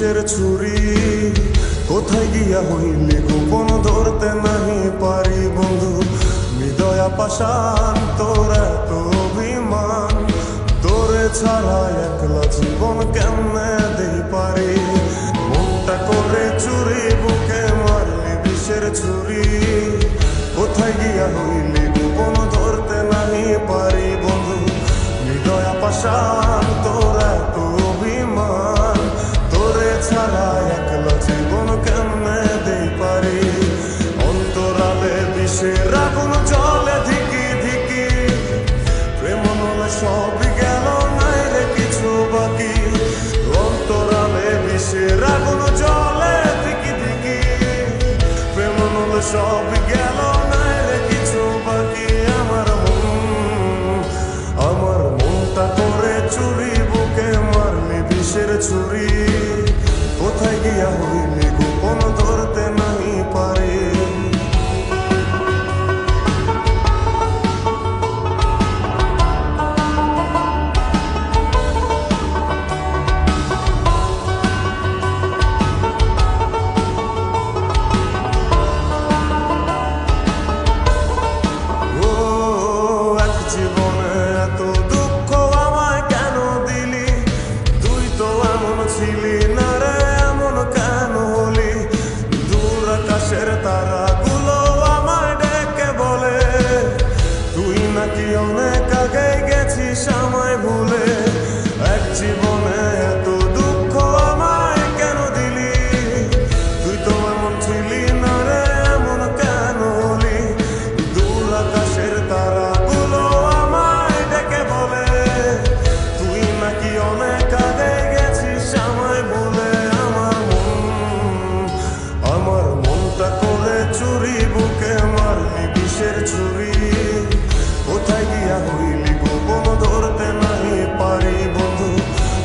বিষের ছুরি কোথায় গিয়া হইলি গোপন ধরতে নাহি পারি বন্ধু হৃদয়া পাষাণ তোর এত অভিমান তোরে ছাড়া একলা জীবন কেমনে দেই পারি মনটা করে চুরি বুকে মারলি বিষের ছুরি কোথায় গিয়া হইলি গোপন ধরতে নাহি পারি বন্ধু হৃদয়া পাষাণ তোর এত অভিমান তোরে ছাড়া একলা জীবন কেমনে দেই পারি অন্তরালে বিষের আগুন জ্বলে ধিকি ধিকি প্রেম নলে সবই গেল নাই রে কিছু বাকি অন্তরালে বিষের আগুন জ্বলে ধিকি ধিকি প্রেম নলে সবই গেল নাই রে কিছু বাকি আমার মনটা করে চুরি বুকে মারলি বিষের ছুরি কোথায় গিয়া হইলি গোপন ধরতে নাহি পারি তারাগুলো আমায় ডেকে বলে তুই নাকি অনেক আগে গেছিস আমায় ভুলে এক জীবনে এত দুঃখ আমায় কেন দিলি তুই তো এমন ছিলি না রে এমন কেন হলি দূর আকাশের তারাগুলো আমায় ডেকে বলে তুই নাকি অনেক আগে গেছিস আমায় ভুলে আমার মনটা করে চুরি বুকে মারলি বিষের ছুরি কোথায় গিয়া হইলি গোপন ধরতে নাহি পারি বন্ধু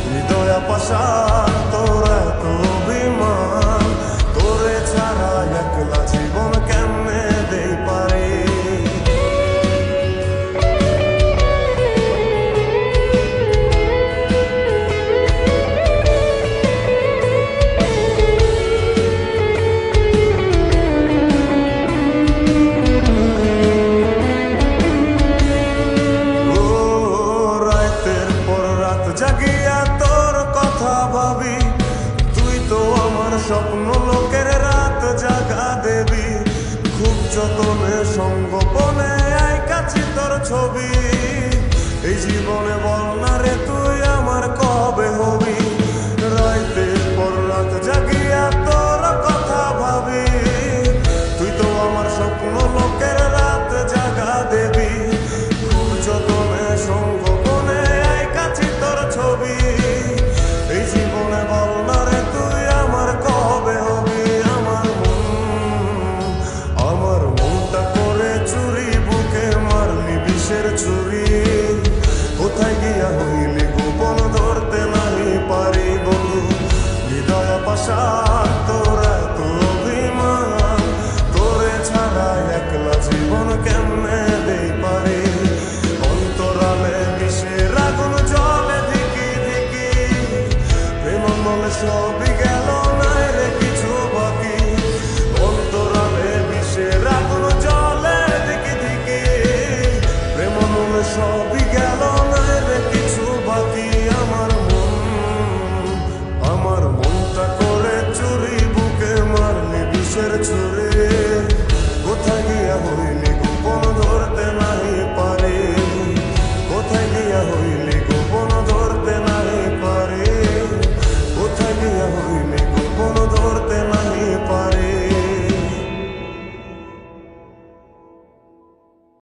হৃদয়া পাষাণ তোর এত অভিমান তোরে ছাড়া একলা জীবন কেমনে দেই পারি জাগিয়া তোর কথা ভাবি তুই তো আমার স্বপ্ন লোকের রাত জাগা দেবি খুব যতনে সঙ্গোপনে আই কাছে তোর ছবি এই জীবনে বল